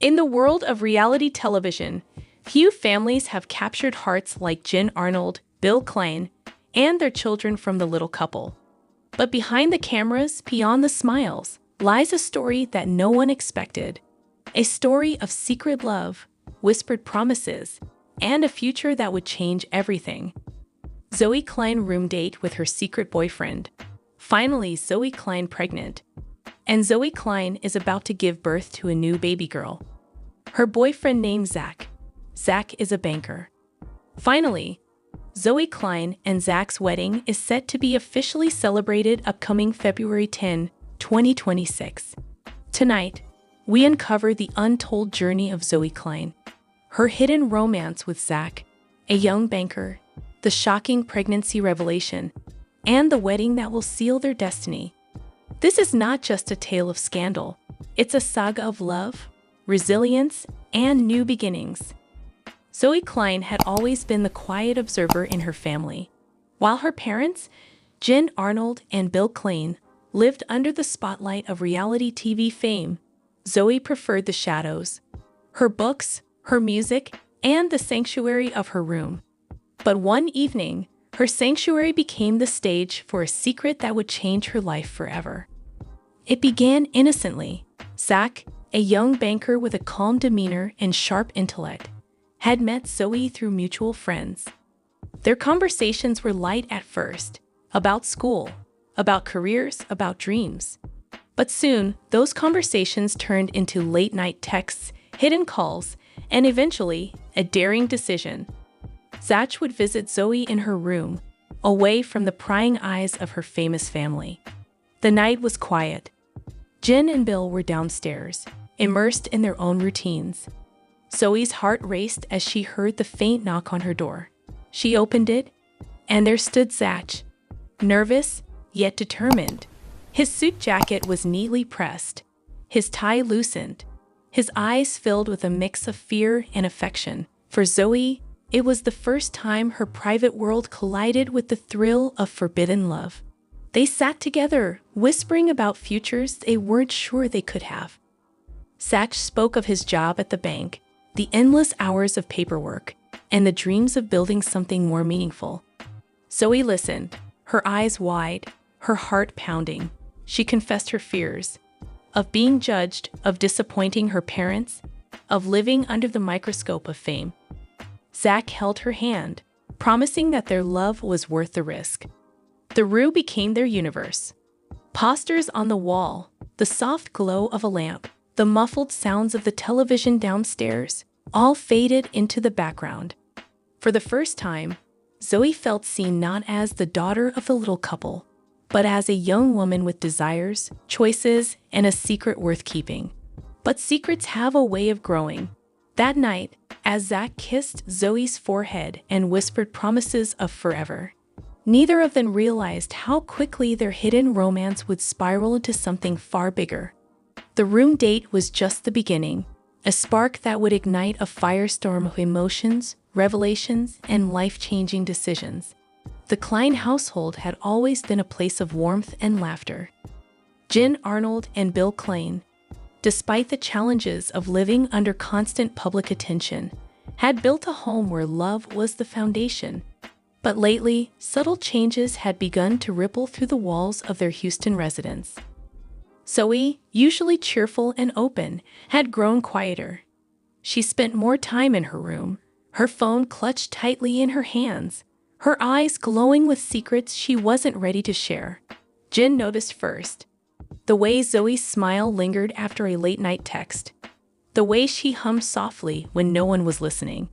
In the world of reality television, few families have captured hearts like Jen Arnold, Bill Klein, and their children from The Little Couple. But behind the cameras, beyond the smiles, lies a story that no one expected. A story of secret love, whispered promises, and a future that would change everything. Zoe Klein room date with her secret boyfriend. Finally, Zoe Klein pregnant. And Zoe Klein is about to give birth to a new baby girl. Her boyfriend named Zach. Zach is a banker. Finally, Zoe Klein and Zach's wedding is set to be officially celebrated upcoming February 10, 2026. Tonight, we uncover the untold journey of Zoe Klein, her hidden romance with Zach, a young banker, the shocking pregnancy revelation, and the wedding that will seal their destiny. This is not just a tale of scandal. It's a saga of love, resilience, and new beginnings. Zoe Klein had always been the quiet observer in her family. While her parents, Jen Arnold and Bill Klein, lived under the spotlight of reality TV fame, Zoe preferred the shadows, her books, her music, and the sanctuary of her room. But one evening, her sanctuary became the stage for a secret that would change her life forever. It began innocently. Zach, a young banker with a calm demeanor and sharp intellect, had met Zoe through mutual friends. Their conversations were light at first, about school, about careers, about dreams. But soon, those conversations turned into late-night texts, hidden calls, and eventually, a daring decision. Zach would visit Zoe in her room, away from the prying eyes of her famous family. The night was quiet. Jen and Bill were downstairs, immersed in their own routines. Zoe's heart raced as she heard the faint knock on her door. She opened it, and there stood Zach, nervous, yet determined. His suit jacket was neatly pressed, his tie loosened, his eyes filled with a mix of fear and affection. For Zoe, it was the first time her private world collided with the thrill of forbidden love. They sat together, whispering about futures they weren't sure they could have. Zach spoke of his job at the bank, the endless hours of paperwork, and the dreams of building something more meaningful. Zoe listened, her eyes wide, her heart pounding. She confessed her fears of being judged, of disappointing her parents, of living under the microscope of fame. Zach held her hand, promising that their love was worth the risk. The room became their universe. Posters on the wall, the soft glow of a lamp, the muffled sounds of the television downstairs, all faded into the background. For the first time, Zoe felt seen not as the daughter of the little couple, but as a young woman with desires, choices, and a secret worth keeping. But secrets have a way of growing. That night, as Zach kissed Zoe's forehead and whispered promises of forever, neither of them realized how quickly their hidden romance would spiral into something far bigger. The room date was just the beginning, a spark that would ignite a firestorm of emotions, revelations, and life-changing decisions. The Klein household had always been a place of warmth and laughter. Jen Arnold and Bill Klein, despite the challenges of living under constant public attention, had built a home where love was the foundation. But lately, subtle changes had begun to ripple through the walls of their Houston residence. Zoe, usually cheerful and open, had grown quieter. She spent more time in her room, her phone clutched tightly in her hands, her eyes glowing with secrets she wasn't ready to share. Jen noticed first. The way Zoe's smile lingered after a late-night text. The way she hummed softly when no one was listening.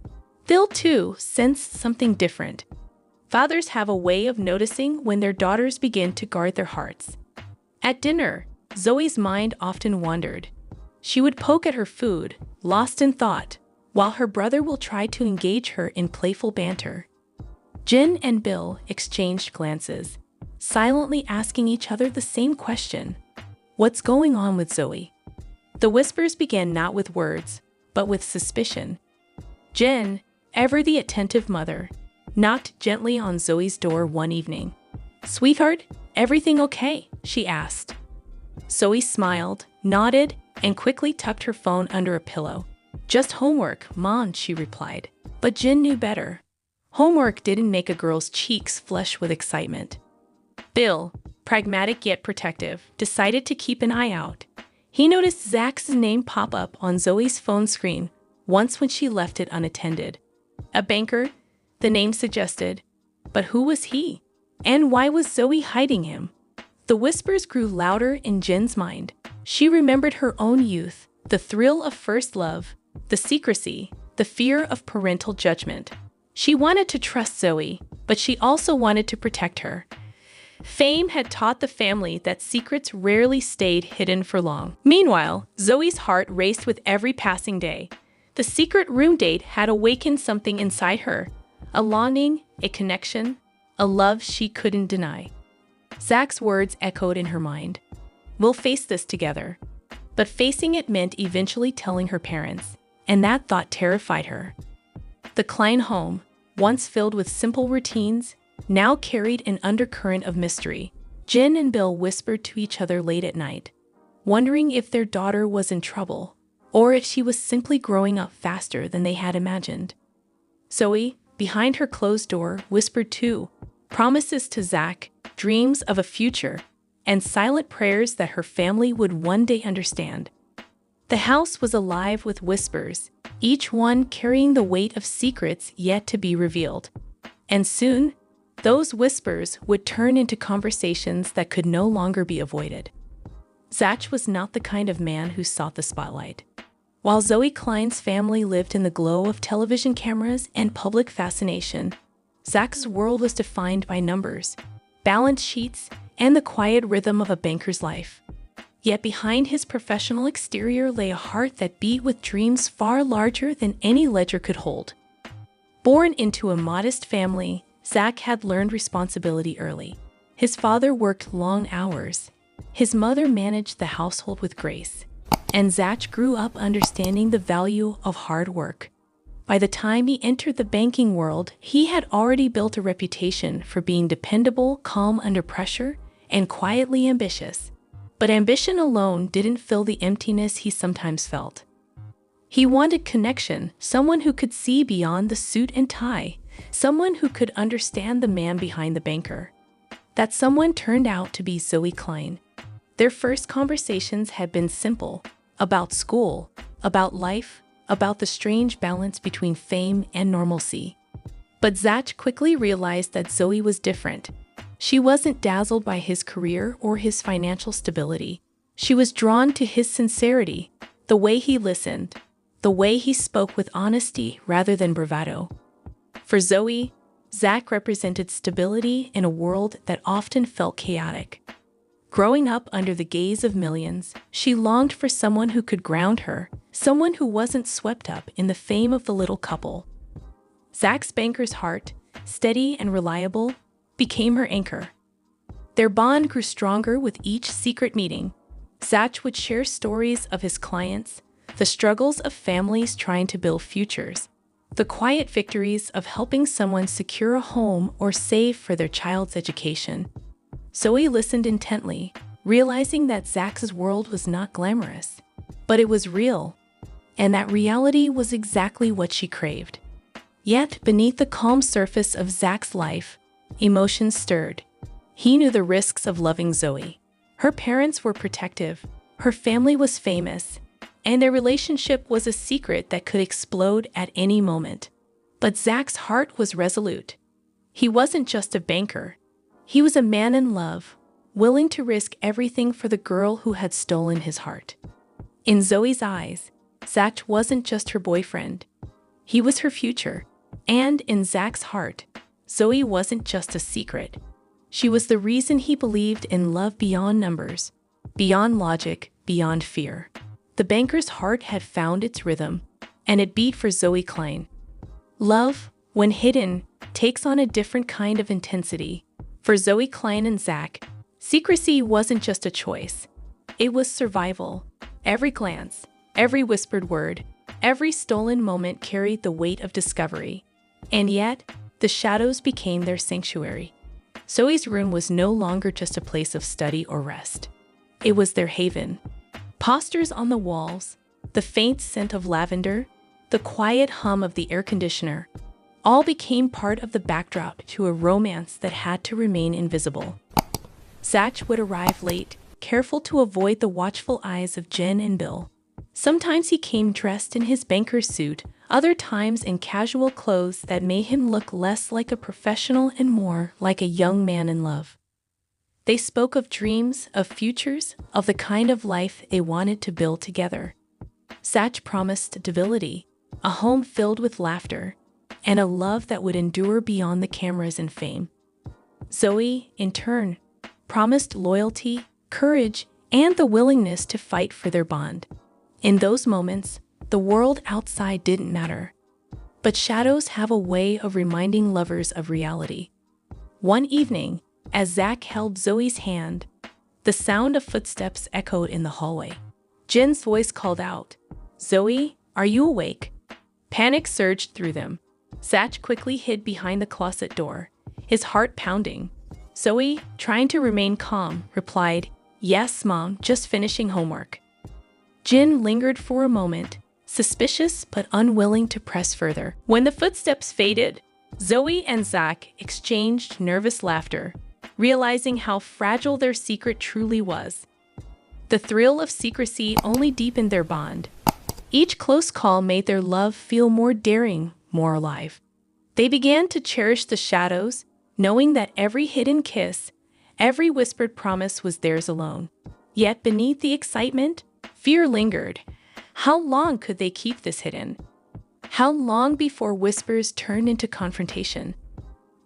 Bill, too, sensed something different. Fathers have a way of noticing when their daughters begin to guard their hearts. At dinner, Zoe's mind often wandered. She would poke at her food, lost in thought, while her brother will try to engage her in playful banter. Jen and Bill exchanged glances, silently asking each other the same question. What's going on with Zoe? The whispers began not with words, but with suspicion. Jen, ever the attentive mother, knocked gently on Zoe's door one evening. "Sweetheart, everything okay?" she asked. Zoe smiled, nodded, and quickly tucked her phone under a pillow. "Just homework, Mom," she replied. But Jin knew better. Homework didn't make a girl's cheeks flush with excitement. Bill, pragmatic yet protective, decided to keep an eye out. He noticed Zach's name pop up on Zoe's phone screen once when she left it unattended. A banker, the name suggested. But who was he? And why was Zoe hiding him? The whispers grew louder in Jin's mind. She remembered her own youth, the thrill of first love, the secrecy, the fear of parental judgment. She wanted to trust Zoe, but she also wanted to protect her. Fame had taught the family that secrets rarely stayed hidden for long. Meanwhile, Zoe's heart raced with every passing day. The secret room date had awakened something inside her, a longing, a connection, a love she couldn't deny. Zach's words echoed in her mind. "We'll face this together." But facing it meant eventually telling her parents, and that thought terrified her. The Klein home, once filled with simple routines, now carried an undercurrent of mystery. Jin and Bill whispered to each other late at night, wondering if their daughter was in trouble, or if she was simply growing up faster than they had imagined. Zoe, behind her closed door, whispered too, promises to Zach, dreams of a future, and silent prayers that her family would one day understand. The house was alive with whispers, each one carrying the weight of secrets yet to be revealed. And soon, those whispers would turn into conversations that could no longer be avoided. Zach was not the kind of man who sought the spotlight. While Zoe Klein's family lived in the glow of television cameras and public fascination, Zach's world was defined by numbers, balance sheets, and the quiet rhythm of a banker's life. Yet behind his professional exterior lay a heart that beat with dreams far larger than any ledger could hold. Born into a modest family, Zach had learned responsibility early. His father worked long hours. His mother managed the household with grace. And Zach grew up understanding the value of hard work. By the time he entered the banking world, he had already built a reputation for being dependable, calm under pressure, and quietly ambitious. But ambition alone didn't fill the emptiness he sometimes felt. He wanted connection, someone who could see beyond the suit and tie, someone who could understand the man behind the banker. That someone turned out to be Zoe Klein. Their first conversations had been simple, about school, about life, about the strange balance between fame and normalcy. But Zach quickly realized that Zoe was different. She wasn't dazzled by his career or his financial stability. She was drawn to his sincerity, the way he listened, the way he spoke with honesty rather than bravado. For Zoe, Zach represented stability in a world that often felt chaotic. Growing up under the gaze of millions, she longed for someone who could ground her, someone who wasn't swept up in the fame of the little couple. Zach's banker's heart, steady and reliable, became her anchor. Their bond grew stronger with each secret meeting. Zach would share stories of his clients, the struggles of families trying to build futures, the quiet victories of helping someone secure a home or save for their child's education. Zoe listened intently, realizing that Zach's world was not glamorous, but it was real, and that reality was exactly what she craved. Yet, beneath the calm surface of Zach's life, emotions stirred. He knew the risks of loving Zoe. Her parents were protective, her family was famous, and their relationship was a secret that could explode at any moment. But Zach's heart was resolute. He wasn't just a banker. He was a man in love, willing to risk everything for the girl who had stolen his heart. In Zoe's eyes, Zach wasn't just her boyfriend. He was her future. And in Zach's heart, Zoe wasn't just a secret. She was the reason he believed in love beyond numbers, beyond logic, beyond fear. The banker's heart had found its rhythm, and it beat for Zoe Klein. Love, when hidden, takes on a different kind of intensity. For Zoe Klein and Zach, secrecy wasn't just a choice. It was survival. Every glance, every whispered word, every stolen moment carried the weight of discovery. And yet, the shadows became their sanctuary. Zoe's room was no longer just a place of study or rest. It was their haven. Posters on the walls, the faint scent of lavender, the quiet hum of the air conditioner, all became part of the backdrop to a romance that had to remain invisible. Zach would arrive late, careful to avoid the watchful eyes of Jen and Bill. Sometimes he came dressed in his banker's suit, other times in casual clothes that made him look less like a professional and more like a young man in love. They spoke of dreams, of futures, of the kind of life they wanted to build together. Zach promised stability, a home filled with laughter, and a love that would endure beyond the cameras and fame. Zoe, in turn, promised loyalty, courage, and the willingness to fight for their bond. In those moments, the world outside didn't matter. But shadows have a way of reminding lovers of reality. One evening, as Zach held Zoe's hand, the sound of footsteps echoed in the hallway. Jen's voice called out, "Zoe, are you awake?" Panic surged through them. Zach quickly hid behind the closet door, his heart pounding. Zoe, trying to remain calm, replied, "Yes, Mom, just finishing homework." Jen lingered for a moment, suspicious but unwilling to press further. When the footsteps faded, Zoe and Zach exchanged nervous laughter, realizing how fragile their secret truly was. The thrill of secrecy only deepened their bond. Each close call made their love feel more daring, more alive. They began to cherish the shadows, knowing that every hidden kiss, every whispered promise was theirs alone. Yet beneath the excitement, fear lingered. How long could they keep this hidden? How long before whispers turned into confrontation?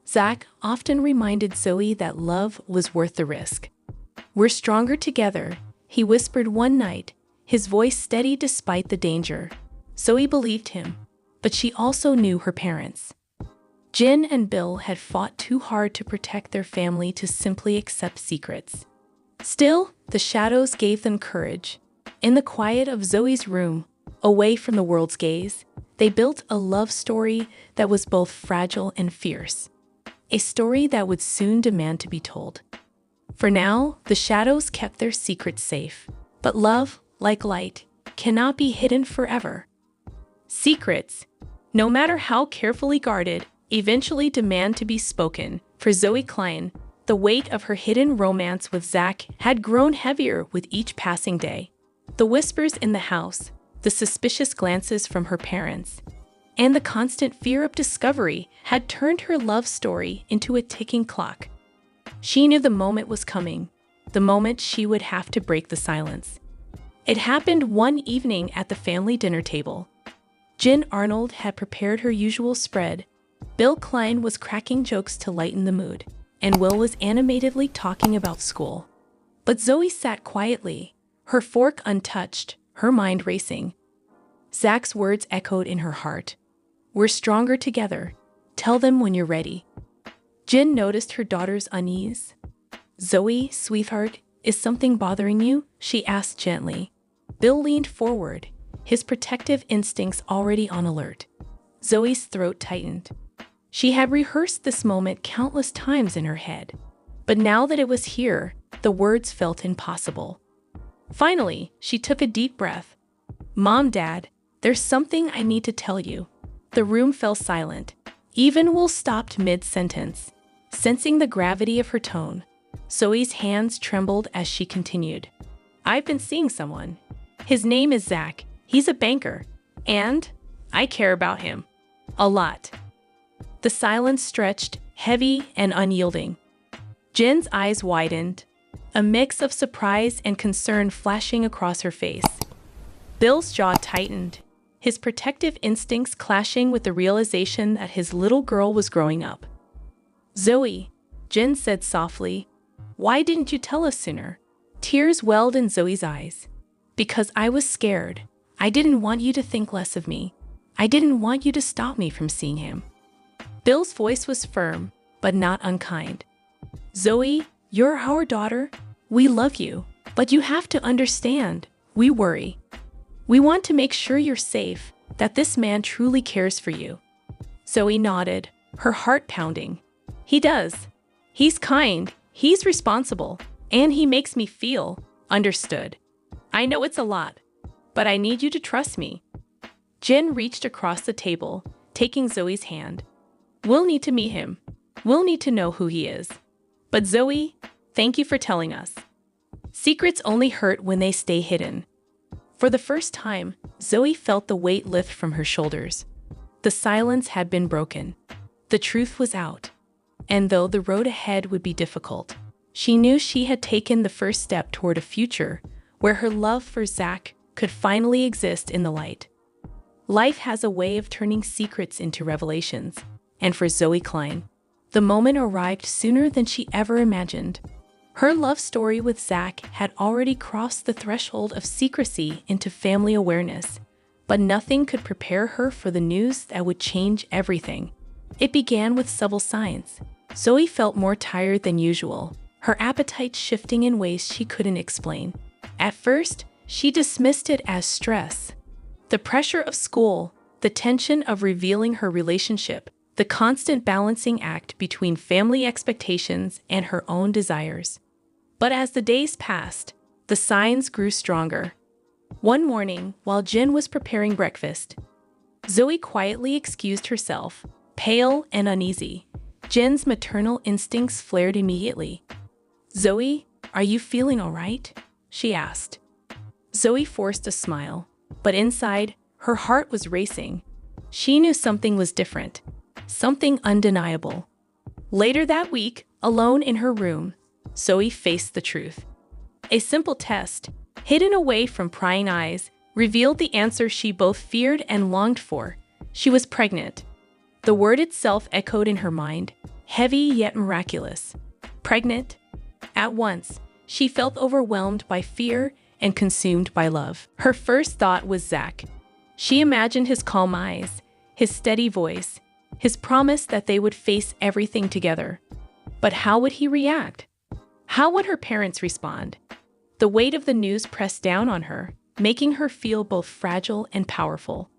Zach often reminded Zoe that love was worth the risk. "We're stronger together," he whispered one night, his voice steady despite the danger. Zoe believed him, but she also knew her parents. Jen and Bill had fought too hard to protect their family to simply accept secrets. Still, the shadows gave them courage. In the quiet of Zoe's room, away from the world's gaze, they built a love story that was both fragile and fierce. A story that would soon demand to be told. For now, the shadows kept their secrets safe. But love, like light, cannot be hidden forever. Secrets, no matter how carefully guarded, eventually demand to be spoken. For Zoe Klein, the weight of her hidden romance with Zach had grown heavier with each passing day. The whispers in the house, the suspicious glances from her parents, and the constant fear of discovery had turned her love story into a ticking clock. She knew the moment was coming, the moment she would have to break the silence. It happened one evening at the family dinner table. Jen Arnold had prepared her usual spread. Bill Klein was cracking jokes to lighten the mood, and Will was animatedly talking about school. But Zoe sat quietly, her fork untouched, her mind racing. Zach's words echoed in her heart. "We're stronger together. Tell them when you're ready." Jen noticed her daughter's unease. "Zoe, sweetheart, is something bothering you?" she asked gently. Bill leaned forward, his protective instincts already on alert. Zoe's throat tightened. She had rehearsed this moment countless times in her head. But now that it was here, the words felt impossible. Finally, she took a deep breath. "Mom, Dad, there's something I need to tell you." The room fell silent. Even Will stopped mid-sentence, sensing the gravity of her tone. Zoe's hands trembled as she continued. "I've been seeing someone. His name is Zach. He's a banker. And I care about him. A lot." The silence stretched, heavy and unyielding. Jen's eyes widened, a mix of surprise and concern flashing across her face. Bill's jaw tightened, his protective instincts clashing with the realization that his little girl was growing up. "Zoe," Jen said softly, "why didn't you tell us sooner?" Tears welled in Zoe's eyes. "Because I was scared. I didn't want you to think less of me. I didn't want you to stop me from seeing him." Bill's voice was firm, but not unkind. "Zoe, you're our daughter. We love you, but you have to understand, we worry. We want to make sure you're safe, that this man truly cares for you." Zoe nodded, her heart pounding. "He does. He's kind, he's responsible, and he makes me feel understood. I know it's a lot, but I need you to trust me. Jin reached across the table, taking Zoe's hand. We'll need to meet him. We'll need to know who he is. But Zoe, thank you for telling us. Secrets only hurt when they stay hidden. For the first time, Zoe felt the weight lift from her shoulders. The silence had been broken. The truth was out. And though the road ahead would be difficult, she knew she had taken the first step toward a future where her love for Zach could finally exist in the light. Life has a way of turning secrets into revelations, and for Zoe Klein, the moment arrived sooner than she ever imagined. Her love story with Zach had already crossed the threshold of secrecy into family awareness, but nothing could prepare her for the news that would change everything. It began with subtle signs. Zoe felt more tired than usual, her appetite shifting in ways she couldn't explain. At first, she dismissed it as stress. The pressure of school, the tension of revealing her relationship, the constant balancing act between family expectations and her own desires. But as the days passed, the signs grew stronger. One morning, while Jin was preparing breakfast, Zoe quietly excused herself, pale and uneasy. Jin's maternal instincts flared immediately. "Zoe, are you feeling all right?" she asked. Zoe forced a smile, but inside, her heart was racing. She knew something was different, something undeniable. Later that week, alone in her room, Zoe faced the truth. A simple test, hidden away from prying eyes, revealed the answer she both feared and longed for. She was pregnant. The word itself echoed in her mind, heavy yet miraculous. Pregnant? At once, she felt overwhelmed by fear and consumed by love. Her first thought was Zach. She imagined his calm eyes, his steady voice, his promise that they would face everything together. But how would he react? How would her parents respond? The weight of the news pressed down on her, making her feel both fragile and powerful.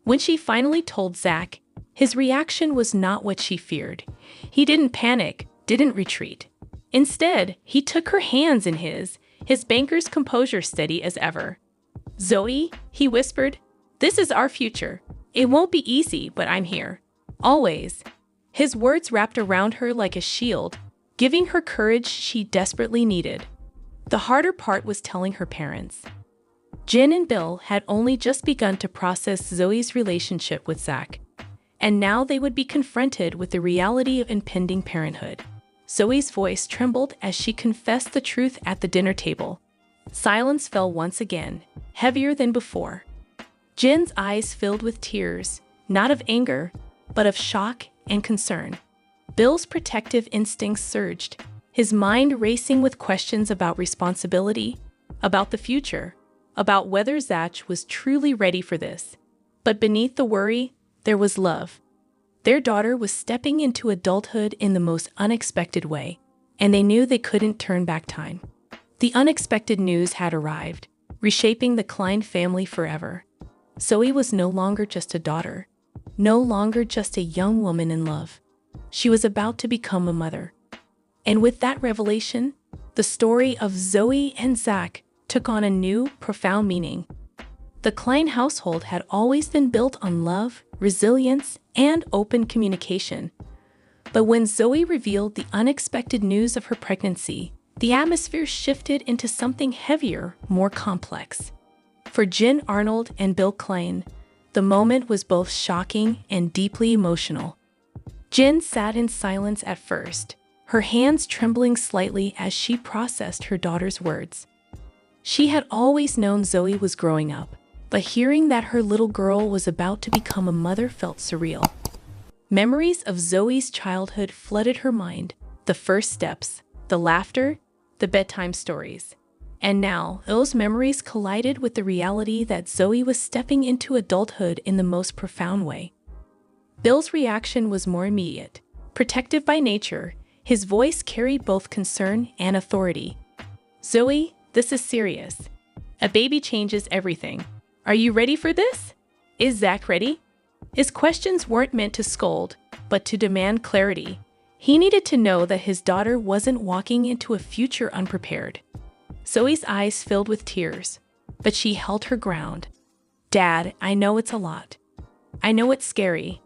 When she finally told Zach, his reaction was not what she feared. He didn't panic, didn't retreat. Instead, he took her hands in his banker's composure steady as ever. "Zoe," he whispered, "this is our future. It won't be easy, but I'm here. Always." His words wrapped around her like a shield, giving her courage she desperately needed. The harder part was telling her parents. Jin and Bill had only just begun to process Zoe's relationship with Zach, and now they would be confronted with the reality of impending parenthood. Zoe's voice trembled as she confessed the truth at the dinner table. Silence fell once again, heavier than before. Jin's eyes filled with tears, not of anger, but of shock and concern. Bill's protective instincts surged, his mind racing with questions about responsibility, about the future, about whether Zach was truly ready for this. But beneath the worry, there was love. Their daughter was stepping into adulthood in the most unexpected way, and they knew they couldn't turn back time. The unexpected news had arrived, reshaping the Klein family forever. Zoe was no longer just a daughter, no longer just a young woman in love. She was about to become a mother. And with that revelation, the story of Zoe and Zach took on a new, profound meaning. The Klein household had always been built on love, resilience, and open communication. But when Zoe revealed the unexpected news of her pregnancy, the atmosphere shifted into something heavier, more complex. For Jin Arnold and Bill Klein, the moment was both shocking and deeply emotional. Jin sat in silence at first, her hands trembling slightly as she processed her daughter's words. She had always known Zoe was growing up, but hearing that her little girl was about to become a mother felt surreal. Memories of Zoe's childhood flooded her mind, the first steps, the laughter, the bedtime stories. And now, those memories collided with the reality that Zoe was stepping into adulthood in the most profound way. Bill's reaction was more immediate. Protective by nature, his voice carried both concern and authority. "Zoe, this is serious. A baby changes everything. Are you ready for this? Is Zach ready?" His questions weren't meant to scold, but to demand clarity. He needed to know that his daughter wasn't walking into a future unprepared. Zoe's eyes filled with tears, but she held her ground. Dad, I know it's a lot. I know it's scary,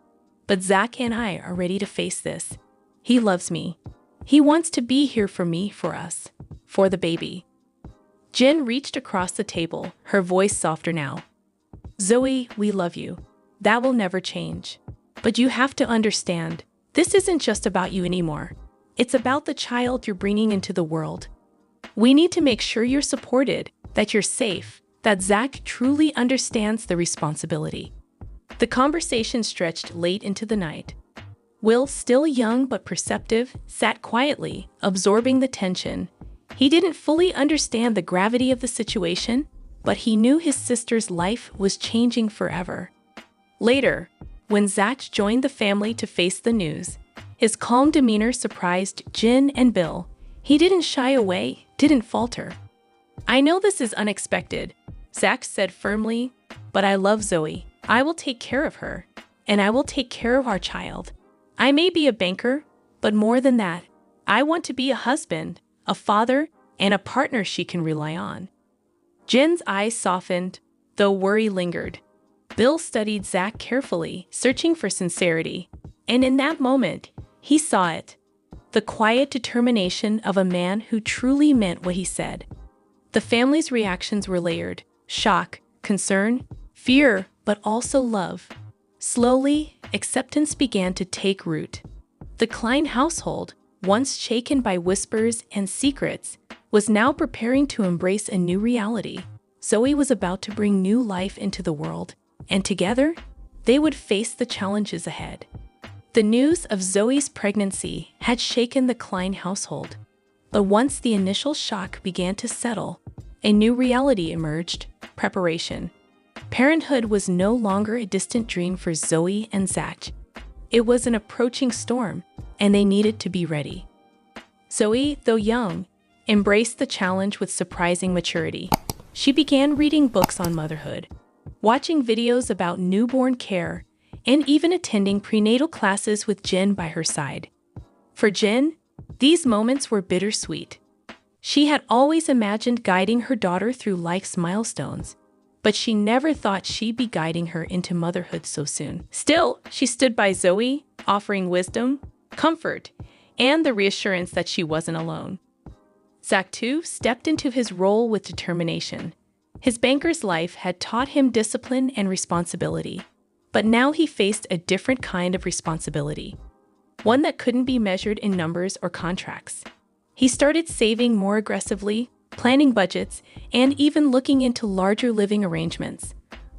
but Zach and I are ready to face this. He loves me. He wants to be here for me, for us, for the baby. Jen reached across the table, her voice softer now. Zoe, we love you. That will never change. But you have to understand, this isn't just about you anymore. It's about the child you're bringing into the world. We need to make sure you're supported, that you're safe, that Zach truly understands the responsibility. The conversation stretched late into the night. Will, still young but perceptive, sat quietly, absorbing the tension. He didn't fully understand the gravity of the situation, but he knew his sister's life was changing forever. Later, when Zach joined the family to face the news, his calm demeanor surprised Jen and Bill. He didn't shy away, didn't falter. I know this is unexpected, Zach said firmly, but I love Zoe. I will take care of her, and I will take care of our child. I may be a banker, but more than that, I want to be a husband, a father, and a partner she can rely on. Jen's eyes softened, though worry lingered. Bill studied Zach carefully, searching for sincerity, and in that moment, he saw it. The quiet determination of a man who truly meant what he said. The family's reactions were layered: shock, concern, fear, but also love. Slowly, acceptance began to take root. The Klein household, once shaken by whispers and secrets, was now preparing to embrace a new reality. Zoe was about to bring new life into the world, and together, they would face the challenges ahead. The news of Zoe's pregnancy had shaken the Klein household. But once the initial shock began to settle, a new reality emerged: preparation. Parenthood was no longer a distant dream for Zoe and Zach. It was an approaching storm, and they needed to be ready. Zoe, though young, embraced the challenge with surprising maturity. She began reading books on motherhood, watching videos about newborn care, and even attending prenatal classes with Jen by her side. For Jen, these moments were bittersweet. She had always imagined guiding her daughter through life's milestones, but she never thought she'd be guiding her into motherhood so soon. Still, she stood by Zoe, offering wisdom, comfort, and the reassurance that she wasn't alone. Zach, too, stepped into his role with determination. His banker's life had taught him discipline and responsibility, but now he faced a different kind of responsibility, one that couldn't be measured in numbers or contracts. He started saving more aggressively, planning budgets, and even looking into larger living arrangements.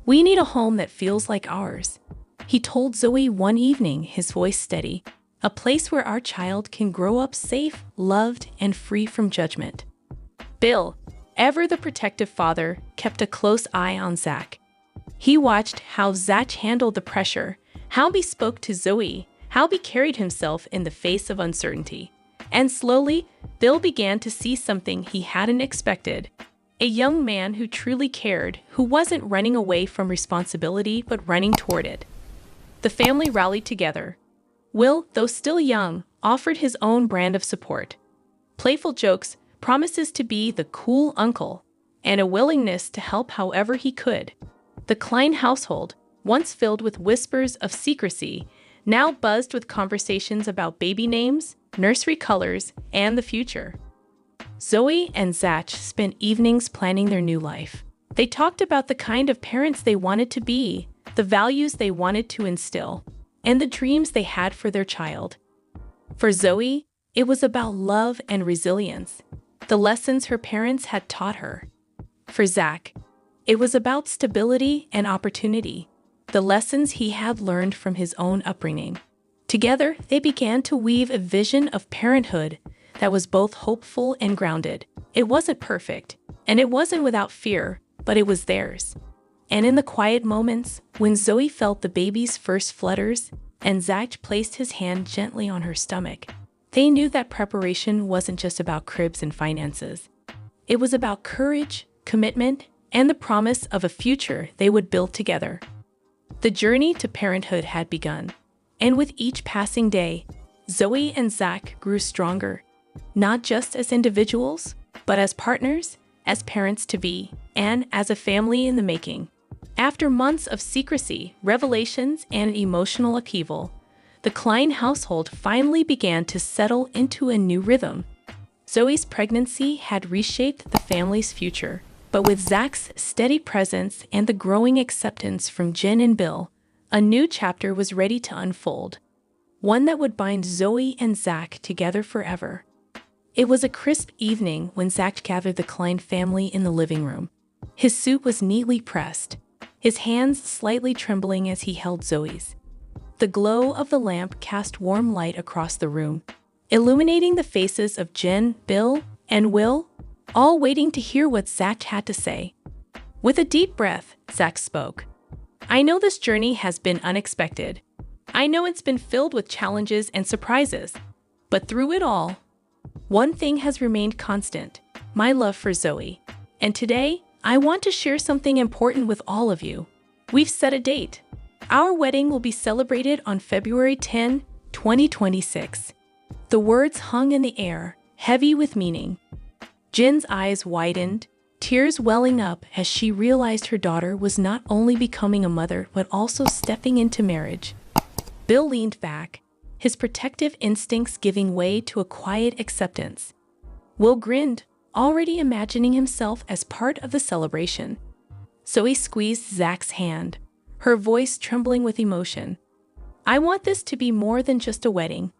We need a home that feels like ours, he told Zoe one evening, his voice steady. A place where our child can grow up safe, loved, and free from judgment. Bill, ever the protective father, kept a close eye on Zach. He watched how Zach handled the pressure, how he spoke to Zoe, how he carried himself in the face of uncertainty. And slowly, Bill began to see something he hadn't expected. A young man who truly cared, who wasn't running away from responsibility but running toward it. The family rallied together. Will, though still young, offered his own brand of support. Playful jokes, promises to be the cool uncle, and a willingness to help however he could. The Klein household, once filled with whispers of secrecy, now buzzed with conversations about baby names, nursery colors, and the future. Zoe and Zach spent evenings planning their new life. They talked about the kind of parents they wanted to be, the values they wanted to instill, and the dreams they had for their child. For Zoe, it was about love and resilience, the lessons her parents had taught her. For Zach, it was about stability and opportunity, the lessons he had learned from his own upbringing. Together, they began to weave a vision of parenthood that was both hopeful and grounded. It wasn't perfect, and it wasn't without fear, but it was theirs. And in the quiet moments, when Zoe felt the baby's first flutters and Zach placed his hand gently on her stomach, they knew that preparation wasn't just about cribs and finances. It was about courage, commitment, and the promise of a future they would build together. The journey to parenthood had begun, and with each passing day, Zoe and Zach grew stronger, not just as individuals, but as partners, as parents-to-be, and as a family in the making. After months of secrecy, revelations, and emotional upheaval, the Klein household finally began to settle into a new rhythm. Zoe's pregnancy had reshaped the family's future, but with Zach's steady presence and the growing acceptance from Jen and Bill, a new chapter was ready to unfold, one that would bind Zoe and Zach together forever. It was a crisp evening when Zach gathered the Klein family in the living room. His suit was neatly pressed, his hands slightly trembling as he held Zoe's. The glow of the lamp cast warm light across the room, illuminating the faces of Jen, Bill, and Will, all waiting to hear what Zach had to say. With a deep breath, Zach spoke. "I know this journey has been unexpected. I know it's been filled with challenges and surprises. But through it all, one thing has remained constant: my love for Zoe. And today, I want to share something important with all of you. We've set a date. Our wedding will be celebrated on February 10, 2026. The words hung in the air, heavy with meaning. Jen's eyes widened, tears welling up as she realized her daughter was not only becoming a mother but also stepping into marriage. Bill leaned back, his protective instincts giving way to a quiet acceptance. Will grinned, already imagining himself as part of the celebration. Zoe squeezed Zach's hand, her voice trembling with emotion. "I want this to be more than just a wedding.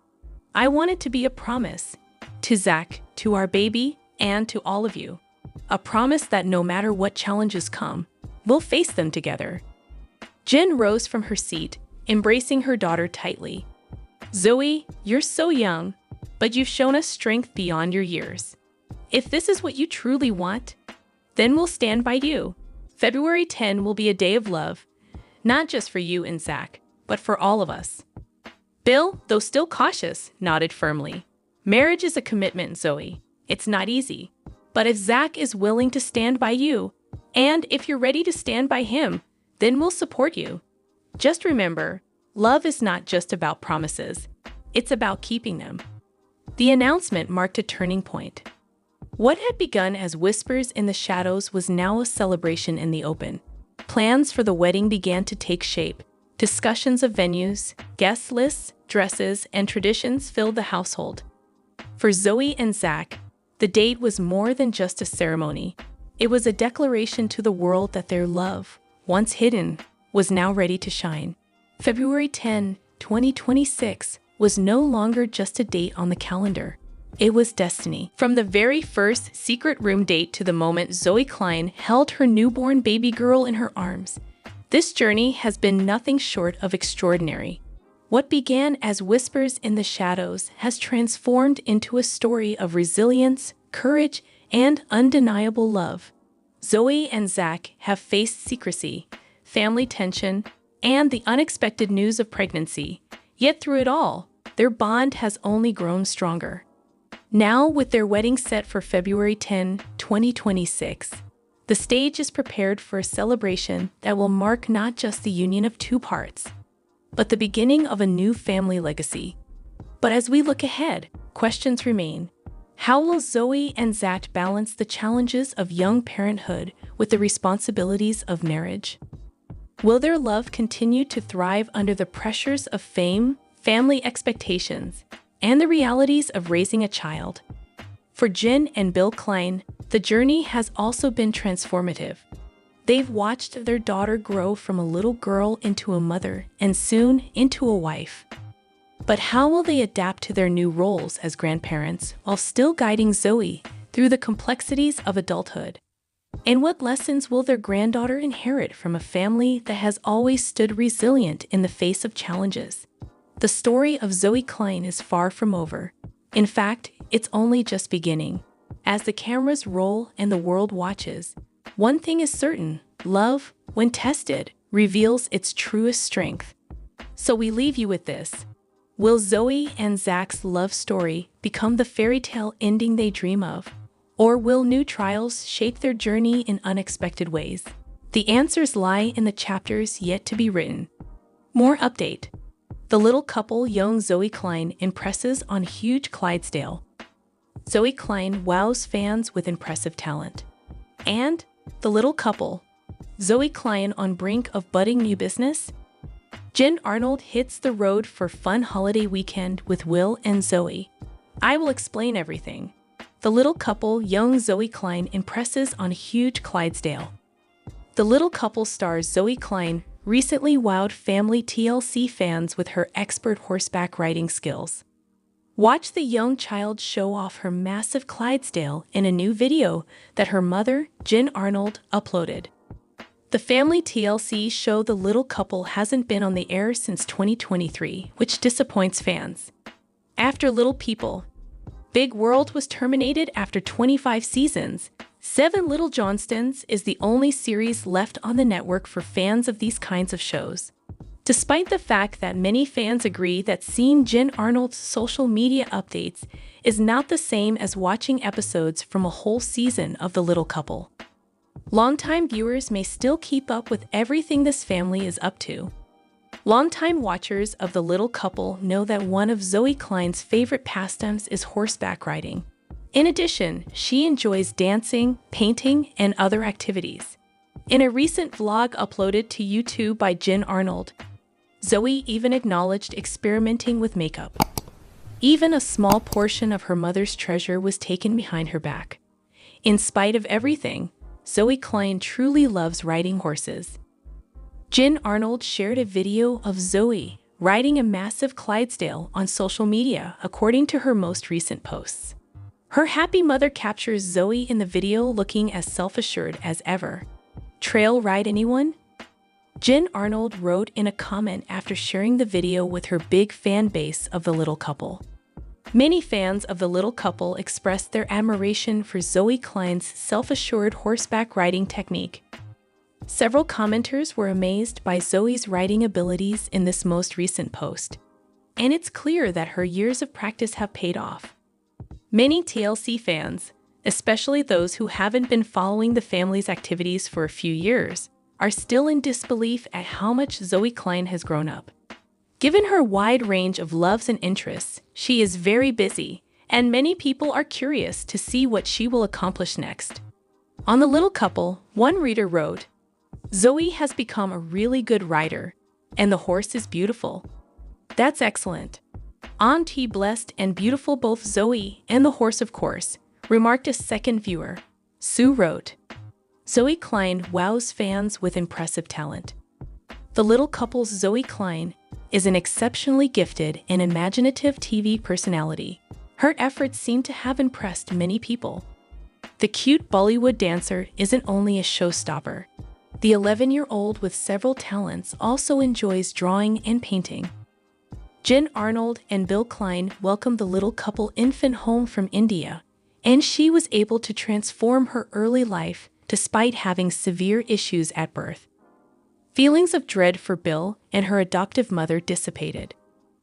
I want it to be a promise. To Zach, to our baby, and to all of you. A promise that no matter what challenges come, we'll face them together." Jen rose from her seat, embracing her daughter tightly. "Zoe, you're so young, but you've shown us strength beyond your years. If this is what you truly want, then we'll stand by you. February 10 will be a day of love, not just for you and Zach, but for all of us." Bill, though still cautious, nodded firmly. "Marriage is a commitment, Zoe. It's not easy. But if Zach is willing to stand by you, and if you're ready to stand by him, then we'll support you. Just remember, love is not just about promises. It's about keeping them." The announcement marked a turning point. What had begun as whispers in the shadows was now a celebration in the open. Plans for the wedding began to take shape. Discussions of venues, guest lists, dresses, and traditions filled the household. For Zoe and Zach, the date was more than just a ceremony. It was a declaration to the world that their love, once hidden, was now ready to shine. February 10, 2026, was no longer just a date on the calendar. It was destiny. From the very first secret room date to the moment Zoe Klein held her newborn baby girl in her arms, this journey has been nothing short of extraordinary. What began as whispers in the shadows has transformed into a story of resilience, courage, and undeniable love. Zoe and Zach have faced secrecy, family tension, and the unexpected news of pregnancy. Yet through it all, their bond has only grown stronger. Now, with their wedding set for February 10, 2026, the stage is prepared for a celebration that will mark not just the union of two parts, but the beginning of a new family legacy. But as we look ahead, questions remain. How will Zoe and Zach balance the challenges of young parenthood with the responsibilities of marriage? Will their love continue to thrive under the pressures of fame, family expectations, and the realities of raising a child? For Jen and Bill Klein, the journey has also been transformative. They've watched their daughter grow from a little girl into a mother and soon into a wife. But how will they adapt to their new roles as grandparents while still guiding Zoe through the complexities of adulthood? And what lessons will their granddaughter inherit from a family that has always stood resilient in the face of challenges? The story of Zoe Klein is far from over. In fact, it's only just beginning. As the cameras roll and the world watches, one thing is certain: love, when tested, reveals its truest strength. So we leave you with this. Will Zoe and Zach's love story become the fairy tale ending they dream of? Or will new trials shape their journey in unexpected ways? The answers lie in the chapters yet to be written. More update. The little couple, young Zoe Klein, impresses on huge Clydesdale. Zoe Klein wows fans with impressive talent. And the little couple, Zoe Klein on brink of budding new business? Jen Arnold hits the road for fun holiday weekend with Will and Zoe. I will explain everything. The little couple, young Zoe Klein, impresses on huge Clydesdale. The little couple stars Zoe Klein recently wowed family TLC fans with her expert horseback riding skills. Watch the young child show off her massive Clydesdale in a new video that her mother, Jen Arnold, uploaded. The family TLC show the little couple hasn't been on the air since 2023, which disappoints fans. After Little People, Big World was terminated after 25 seasons. 7 Little Johnstons is the only series left on the network for fans of these kinds of shows. Despite the fact that many fans agree that seeing Jen Arnold's social media updates is not the same as watching episodes from a whole season of The Little Couple. Longtime viewers may still keep up with everything this family is up to. Longtime watchers of The Little Couple know that one of Zoe Klein's favorite pastimes is horseback riding. In addition, she enjoys dancing, painting, and other activities. In a recent vlog uploaded to YouTube by Jen Arnold, Zoe even acknowledged experimenting with makeup. Even a small portion of her mother's treasure was taken behind her back. In spite of everything, Zoe Klein truly loves riding horses. Jen Arnold shared a video of Zoe riding a massive Clydesdale on social media, according to her most recent posts. Her happy mother captures Zoe in the video looking as self-assured as ever. Trail ride anyone? Jen Arnold wrote in a comment after sharing the video with her big fan base of The Little Couple. Many fans of The Little Couple expressed their admiration for Zoe Klein's self-assured horseback riding technique. Several commenters were amazed by Zoe's riding abilities in this most recent post, and it's clear that her years of practice have paid off. Many TLC fans, especially those who haven't been following the family's activities for a few years, are still in disbelief at how much Zoe Klein has grown up. Given her wide range of loves and interests, she is very busy, and many people are curious to see what she will accomplish next. On The Little Couple, one reader wrote, "Zoe has become a really good rider, and the horse is beautiful." That's excellent. Auntie blessed and beautiful, both Zoe and the horse, of course, remarked a second viewer. Sue wrote, "Zoe Klein wows fans with impressive talent." The Little Couple's Zoe Klein is an exceptionally gifted and imaginative TV personality. Her efforts seem to have impressed many people. The cute Bollywood dancer isn't only a showstopper. The 11-year-old with several talents also enjoys drawing and painting. Jen Arnold and Bill Klein welcomed the Little Couple infant home from India, and she was able to transform her early life despite having severe issues at birth. Feelings of dread for Bill and her adoptive mother dissipated.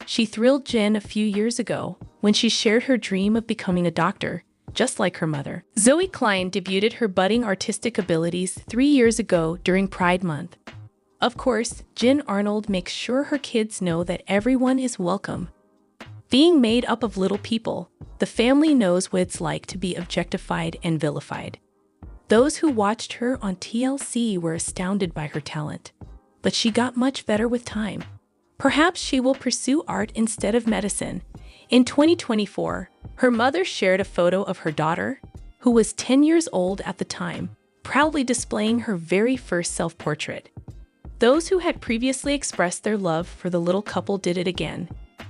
She thrilled Jen a few years ago when she shared her dream of becoming a doctor, just like her mother. Zoe Klein debuted her budding artistic abilities 3 years ago during Pride Month. Of course, Jen Arnold makes sure her kids know that everyone is welcome. Being made up of little people, the family knows what it's like to be objectified and vilified. Those who watched her on TLC were astounded by her talent, but she got much better with time. Perhaps she will pursue art instead of medicine. In 2024, her mother shared a photo of her daughter, who was 10 years old at the time, proudly displaying her very first self-portrait. Those who had previously expressed their love for the Little Couple did it again.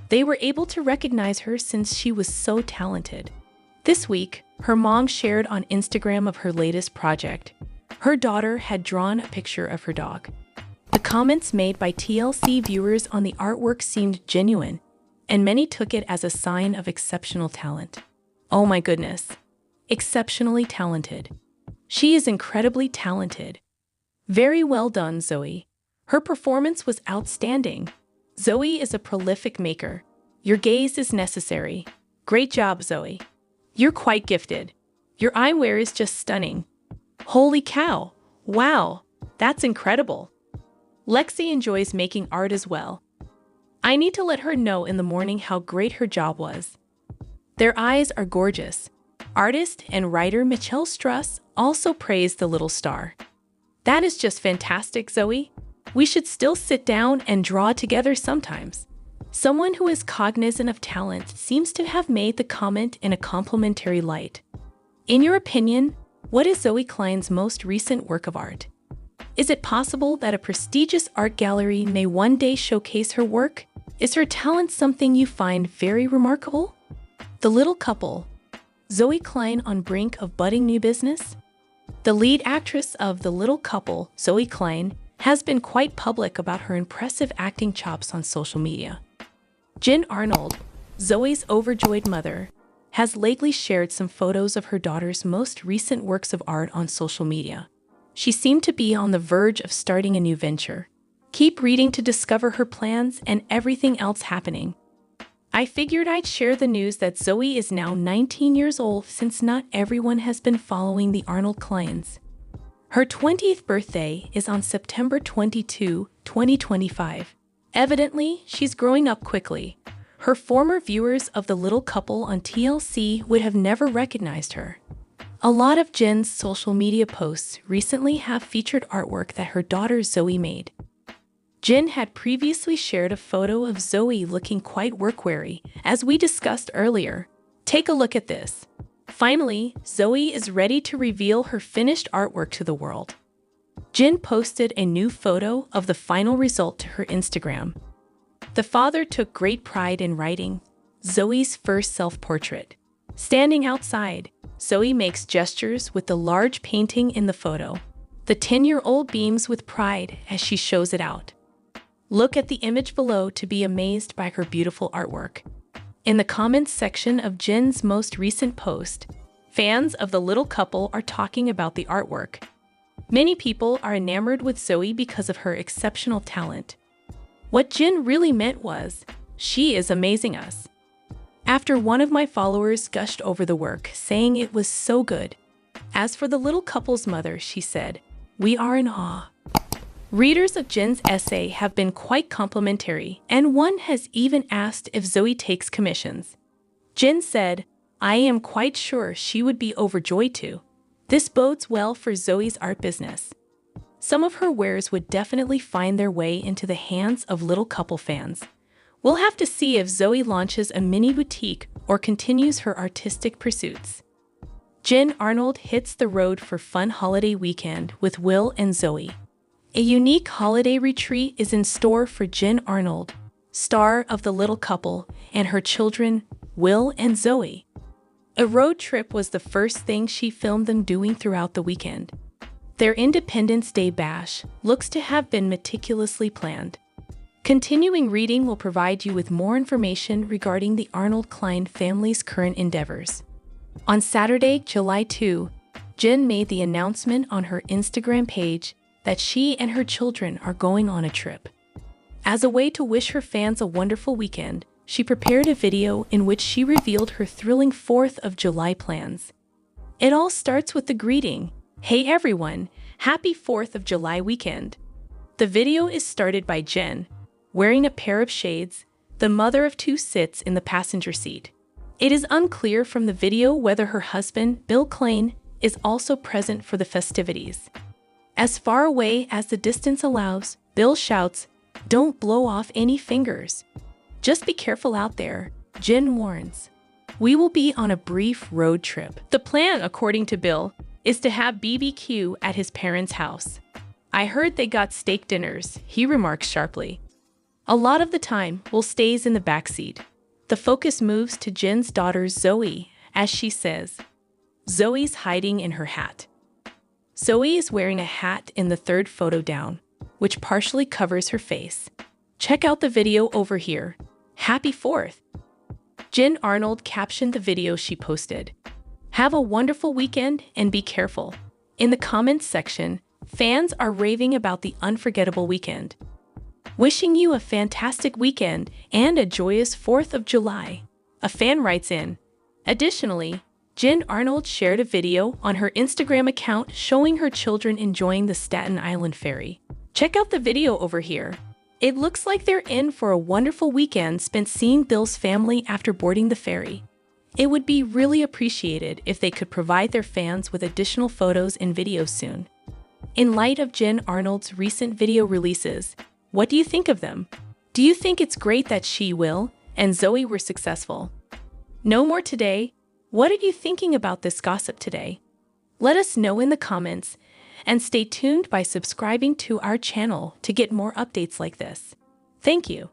They were able to recognize her since she was so talented. This week, her mom shared on Instagram of her latest project. Her daughter had drawn a picture of her dog. The comments made by TLC viewers on the artwork seemed genuine, and many took it as a sign of exceptional talent. Oh my goodness. Exceptionally talented. She is incredibly talented. Very well done, Zoe. Her performance was outstanding. Zoe is a prolific maker. Your gaze is necessary. Great job, Zoe. You're quite gifted. Your eyewear is just stunning. Holy cow! Wow! That's incredible. Lexi enjoys making art as well. I need to let her know in the morning how great her job was. Their eyes are gorgeous. Artist and writer Michelle Struss also praised the little star. "That is just fantastic, Zoe. We should still sit down and draw together sometimes." Someone who is cognizant of talent seems to have made the comment in a complimentary light. In your opinion, what is Zoe Klein's most recent work of art? Is it possible that a prestigious art gallery may one day showcase her work? Is her talent something you find very remarkable? The Little Couple. Zoe Klein on brink of budding new business? The lead actress of The Little Couple, Zoe Klein, has been quite public about her impressive acting chops on social media. Jen Arnold, Zoe's overjoyed mother, has lately shared some photos of her daughter's most recent works of art on social media. She seemed to be on the verge of starting a new venture. Keep reading to discover her plans and everything else happening. I figured I'd share the news that Zoe is now 19 years old, since not everyone has been following the Arnold Kleins. Her 20th birthday is on September 22, 2025. Evidently, she's growing up quickly. Her former viewers of The Little Couple on TLC would have never recognized her. A lot of Jen's social media posts recently have featured artwork that her daughter Zoe made. Jen had previously shared a photo of Zoe looking quite work-weary, as we discussed earlier. Take a look at this. Finally, Zoe is ready to reveal her finished artwork to the world. Jen posted a new photo of the final result to her Instagram. The father took great pride in writing Zoe's first self-portrait. Standing outside, Zoe makes gestures with the large painting in the photo. The 10-year-old beams with pride as she shows it out. Look at the image below to be amazed by her beautiful artwork. In the comments section of Jen's most recent post, fans of The Little Couple are talking about the artwork. Many people are enamored with Zoe because of her exceptional talent. What Jen really meant was, "She is amazing us." After one of my followers gushed over the work, saying it was so good. As for The Little Couple's mother, she said, "We are in awe." Readers of Jen's essay have been quite complimentary, and one has even asked if Zoe takes commissions. Jen said, "I am quite sure she would be overjoyed to. This bodes well for Zoe's art business." Some of her wares would definitely find their way into the hands of Little Couple fans. We'll have to see if Zoe launches a mini boutique or continues her artistic pursuits. Jen Arnold hits the road for fun holiday weekend with Will and Zoe. A unique holiday retreat is in store for Jen Arnold, star of The Little Couple, and her children, Will and Zoe. A road trip was the first thing she filmed them doing throughout the weekend. Their Independence Day bash looks to have been meticulously planned. Continuing reading will provide you with more information regarding the Arnold Klein family's current endeavors. On Saturday, July 2, Jen made the announcement on her Instagram page that she and her children are going on a trip. As a way to wish her fans a wonderful weekend, she prepared a video in which she revealed her thrilling 4th of July plans. It all starts with the greeting, "Hey everyone, happy 4th of July weekend." The video is started by Jen, wearing a pair of shades. The mother of two sits in the passenger seat. It is unclear from the video whether her husband, Bill Klein, is also present for the festivities. As far away as the distance allows, Bill shouts, "Don't blow off any fingers. Just be careful out there," Jen warns. "We will be on a brief road trip." The plan, according to Bill, is to have BBQ at his parents' house. "I heard they got steak dinners," he remarks sharply. A lot of the time, Will stays in the backseat. The focus moves to Jen's daughter Zoe, as she says, "Zoe's hiding in her hat." Zoe is wearing a hat in the third photo down, which partially covers her face. Check out the video over here. Happy 4th! Jen Arnold captioned the video she posted. "Have a wonderful weekend and be careful." In the comments section, fans are raving about the unforgettable weekend. "Wishing you a fantastic weekend and a joyous 4th of July," a fan writes in. Additionally, Jen Arnold shared a video on her Instagram account showing her children enjoying the Staten Island ferry. Check out the video over here. It looks like they're in for a wonderful weekend spent seeing Bill's family after boarding the ferry. It would be really appreciated if they could provide their fans with additional photos and videos soon. In light of Jen Arnold's recent video releases, what do you think of them? Do you think it's great that she, Will, and Zoe were successful? No more today? What are you thinking about this gossip today? Let us know in the comments, and stay tuned by subscribing to our channel to get more updates like this. Thank you.